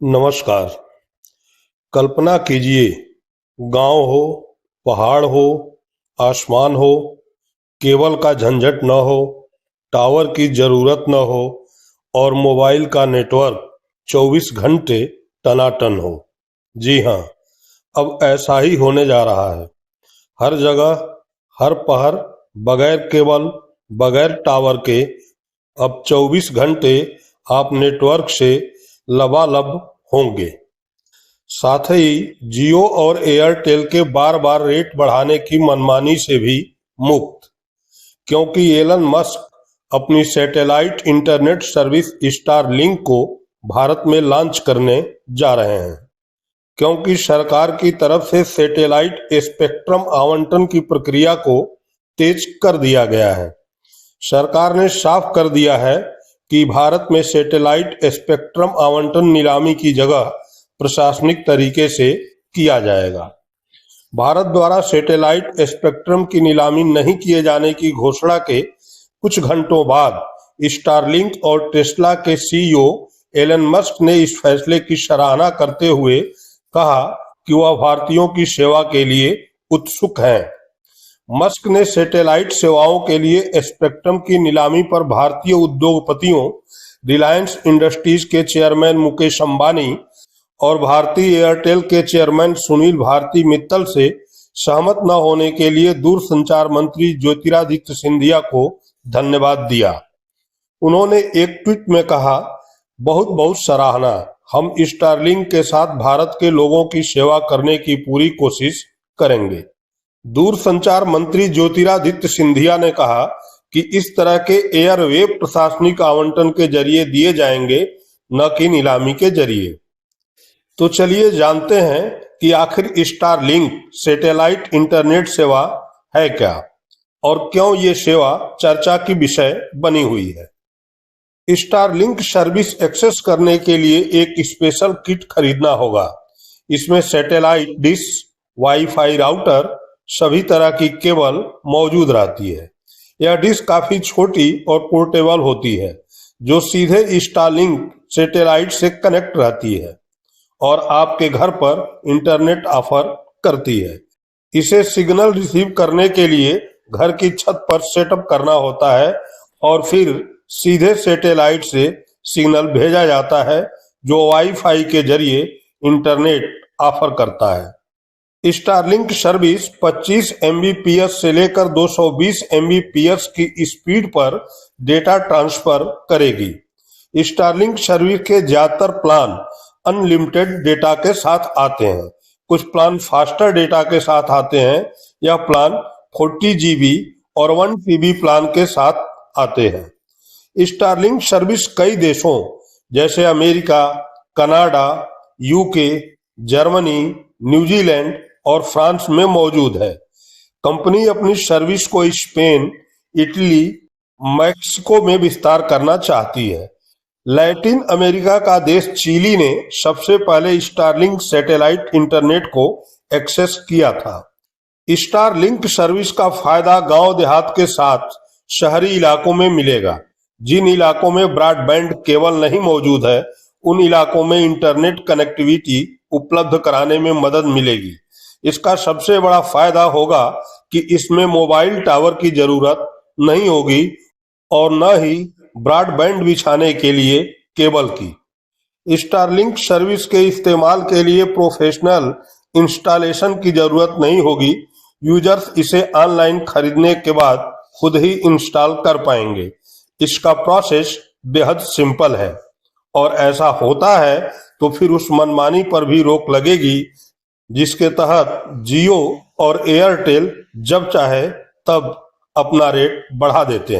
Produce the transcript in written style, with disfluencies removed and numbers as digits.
नमस्कार। कल्पना कीजिए, गांव हो, पहाड़ हो, आसमान हो, केबल का झंझट न हो, टावर की जरूरत न हो और मोबाइल का नेटवर्क 24 घंटे टनाटन हो। जी हाँ, अब ऐसा ही होने जा रहा है। हर जगह, हर पहर, बगैर केबल, बगैर टावर के अब 24 घंटे आप नेटवर्क से लबालब होंगे। साथ ही जियो और एयरटेल के बार बार रेट बढ़ाने की मनमानी से भी मुक्त, क्योंकि एलन मस्क अपनी सैटेलाइट इंटरनेट सर्विस स्टारलिंक को भारत में लॉन्च करने जा रहे हैं। क्योंकि सरकार की तरफ से सैटेलाइट स्पेक्ट्रम आवंटन की प्रक्रिया को तेज कर दिया गया है। सरकार ने साफ कर दिया है कि भारत में सैटेलाइट स्पेक्ट्रम आवंटन नीलामी की जगह प्रशासनिक तरीके से किया जाएगा। भारत द्वारा सैटेलाइट स्पेक्ट्रम की नीलामी नहीं किए जाने की घोषणा के कुछ घंटों बाद स्टारलिंक और टेस्ला के सीईओ एलन मस्क ने इस फैसले की सराहना करते हुए कहा कि वह भारतीयों की सेवा के लिए उत्सुक हैं। मस्क ने सैटेलाइट सेवाओं के लिए स्पेक्ट्रम की नीलामी पर भारतीय उद्योगपतियों, रिलायंस इंडस्ट्रीज के चेयरमैन मुकेश अंबानी और भारतीय एयरटेल के चेयरमैन सुनील भारती मित्तल से सहमत न होने के लिए दूरसंचार मंत्री ज्योतिरादित्य सिंधिया को धन्यवाद दिया। उन्होंने एक ट्वीट में कहा, बहुत बहुत सराहना, हम स्टारलिंक के साथ भारत के लोगों की सेवा करने की पूरी कोशिश करेंगे। दूरसंचार मंत्री ज्योतिरादित्य सिंधिया ने कहा कि इस तरह के एयरवेव प्रशासनिक आवंटन के जरिए दिए जाएंगे, न कि नीलामी के जरिए। तो चलिए जानते हैं कि आखिर स्टारलिंक सैटेलाइट इंटरनेट सेवा है क्या और क्यों ये सेवा चर्चा की विषय बनी हुई है। स्टारलिंक सर्विस एक्सेस करने के लिए एक स्पेशल किट खरीदना होगा। इसमें सैटेलाइट डिश, वाईफाई राउटर, सभी तरह की केबल मौजूद रहती है। यह डिश काफी छोटी और पोर्टेबल होती है, जो सीधे स्टारलिंक सैटेलाइट से कनेक्ट रहती है और आपके घर पर इंटरनेट ऑफर करती है। इसे सिग्नल रिसीव करने के लिए घर की छत पर सेटअप करना होता है और फिर सीधे सैटेलाइट से सिग्नल भेजा जाता है, जो वाईफाई के जरिए इंटरनेट ऑफर करता है। स्टारलिंक सर्विस 25 एमबीपीएस से लेकर 220 एमबीपीएस की स्पीड पर डेटा ट्रांसफर करेगी। स्टारलिंक सर्विस के ज्यादातर प्लान अनलिमिटेड डेटा के साथ आते हैं। कुछ प्लान फास्टर डेटा के साथ आते हैं। यह प्लान 40 GB और 1 TB प्लान के साथ आते हैं। स्टारलिंक सर्विस कई देशों जैसे America, Canada, UK, Germany, New Zealand और फ्रांस में मौजूद है। कंपनी अपनी सर्विस को स्पेन, इटली, मैक्सिको में विस्तार करना चाहती है। लैटिन अमेरिका का देश चिली ने सबसे पहले स्टारलिंक सैटेलाइट इंटरनेट को एक्सेस किया था। स्टारलिंक सर्विस का फायदा गांव देहात के साथ शहरी इलाकों में मिलेगा। जिन इलाकों में ब्रॉडबैंड केबल नहीं मौजूद है, उन इलाकों में इंटरनेट कनेक्टिविटी उपलब्ध कराने में मदद मिलेगी। इसका सबसे बड़ा फायदा होगा कि इसमें मोबाइल टावर की जरूरत नहीं होगी और न ही ब्रॉडबैंड बिछाने के लिए केबल की। स्टारलिंक सर्विस के इस्तेमाल के लिए प्रोफेशनल इंस्टॉलेशन की जरूरत नहीं होगी। यूजर्स इसे ऑनलाइन खरीदने के बाद खुद ही इंस्टॉल कर पाएंगे। इसका प्रोसेस बेहद सिंपल है और ऐसा होता है तो फिर उस मनमानी पर भी रोक लगेगी, जिसके तहत जियो और एयरटेल जब चाहे तब अपना रेट बढ़ा देते हैं।